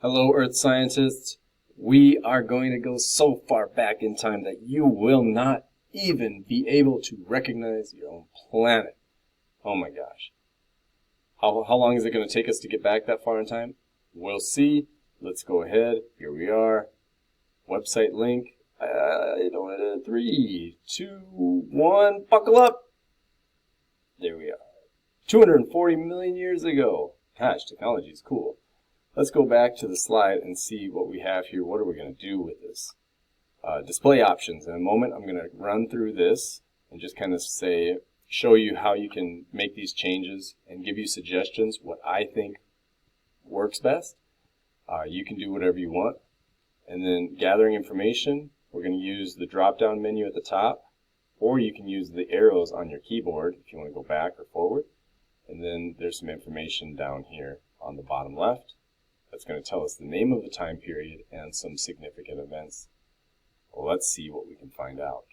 Hello, Earth scientists. We are going to go so far back in time that you will not even be able to recognize your own planet. Oh my gosh. How long is it going to take us to get back that far in time? We'll see. Let's go ahead. Here we are. Website link. 3, 2, 1. Buckle up. There we are. 240 million years ago. Gosh, technology is cool. Let's go back to the slide and see what we have here. What are we going to do with this? Display options. In a moment, I'm going to run through this and just kind of show you how you can make these changes and give you suggestions, what I think works best. You can do whatever you want. And then gathering information, we're going to use the drop-down menu at the top, or you can use the arrows on your keyboard if you want to go back or forward. And then there's some information down here on the bottom left. That's going to tell us the name of the time period and some significant events. Well, let's see what we can find out.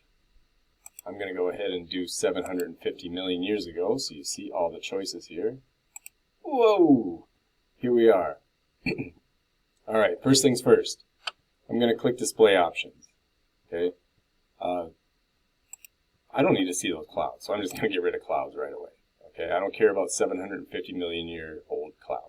I'm going to go ahead and do 750 million years ago, so you see all the choices here. Whoa! Here we are. All right, first things first. I'm going to click Display Options. Okay. I don't need to see those clouds, so I'm just going to get rid of clouds right away. Okay, I don't care about 750 million year old clouds.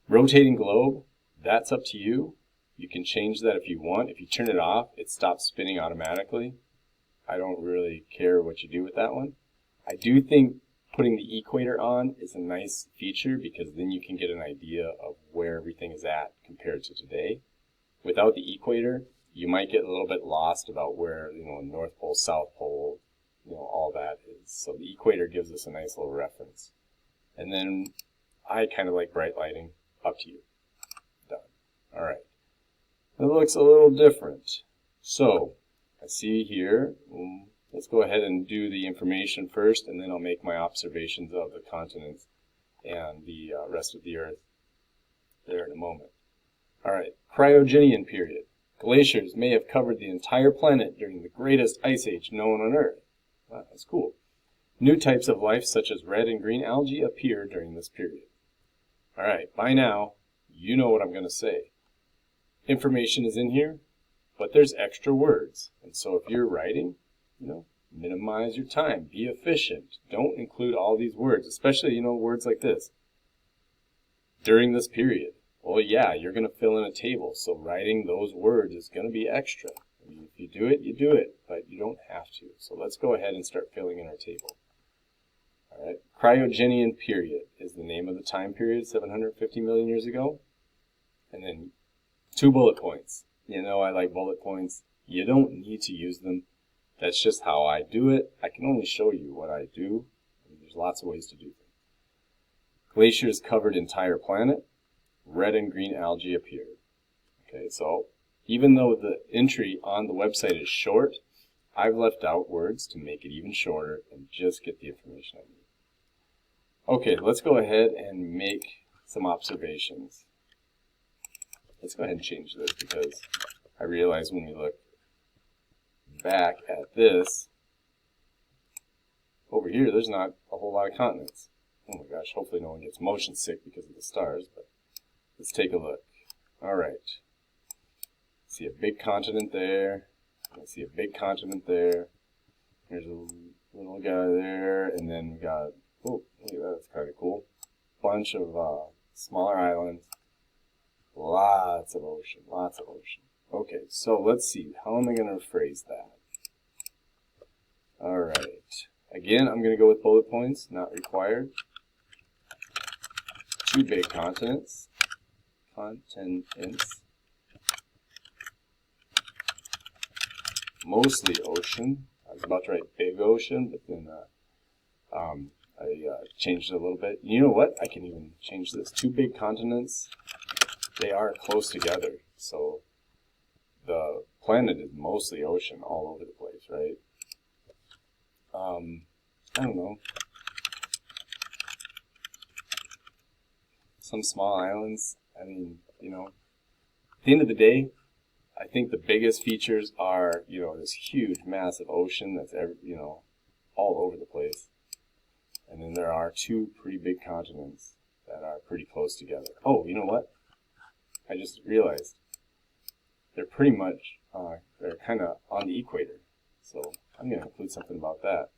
Rotating globe, that's up to you. You can change that if you want. If you turn it off, it stops spinning automatically. I don't really care what you do with that one. I do think putting the equator on is a nice feature because then you can get an idea of where everything is at compared to today. Without the equator, you might get a little bit lost about where, North Pole, South Pole, all that is. So the equator gives us a nice little reference. And then I kind of like bright lighting. Up to you. Done. All right. It looks a little different. So I see here, let's go ahead and do the information first, and then I'll make my observations of the continents and the rest of the Earth there in a moment. All right. Cryogenian period. Glaciers may have covered the entire planet during the greatest ice age known on Earth. Wow, that's cool. New types of life, such as red and green algae, appear during this period. All right, by now, you know what I'm going to say. Information is in here, but there's extra words. And so if you're writing, minimize your time. Be efficient. Don't include all these words, especially, words like this. During this period. Well, yeah, you're going to fill in a table, so writing those words is going to be extra. I mean, if you do it, you do it, but you don't have to. So let's go ahead and start filling in our table. All right. Cryogenian period is the name of the time period, 750 million years ago. And then 2 bullet points. I like bullet points. You don't need to use them. That's just how I do it. I can only show you what I do. There's lots of ways to do things. Glaciers covered entire planet. Red and green algae appeared. Okay, so even though the entry on the website is short, I've left out words to make it even shorter and just get the information I need. Okay, let's go ahead and make some observations. Let's go ahead and change this because I realize when we look back at this, over here there's not a whole lot of continents. Oh my gosh, hopefully no one gets motion sick because of the stars, but let's take a look. All right. See a big continent there. I see a big continent there. There's a little guy there, and then we got, oh, look at that, that's kind of cool. Bunch of smaller islands. Lots of ocean, lots of ocean. Okay, so let's see. How am I going to phrase that? All right. Again, I'm going to go with bullet points, not required. 2 big continents. Continents. Mostly ocean. I was about to write big ocean, but then I changed it a little bit. You know what? I can even change this. 2 big continents. They are close together, so the planet is mostly ocean all over the place, right? I don't know. Some small islands. I mean, at the end of the day, I think the biggest features are, this huge, massive ocean that's, all over the place. And then there are 2 pretty big continents that are pretty close together. Oh, you know what? I just realized they're pretty much, they're kind of on the equator. So I'm going to include something about that.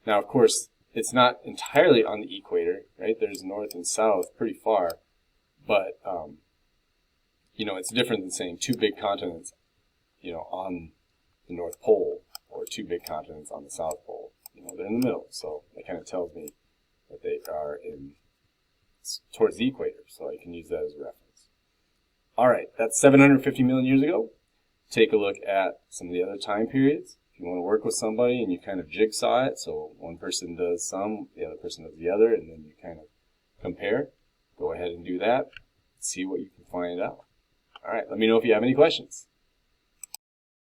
Now, of course, it's not entirely on the equator, right? There's north and south pretty far, but, you know, it's different than saying two big continents, you know, on the North Pole or two big continents on the South Pole. You know, they're in the middle, so that kind of tells me that they are towards the equator, so I can use that as a reference. All right, that's 750 million years ago. Take a look at some of the other time periods. If you want to work with somebody and you kind of jigsaw it, so one person does some, the other person does the other, and then you kind of compare, go ahead and do that. See what you can find out. All right, let me know if you have any questions.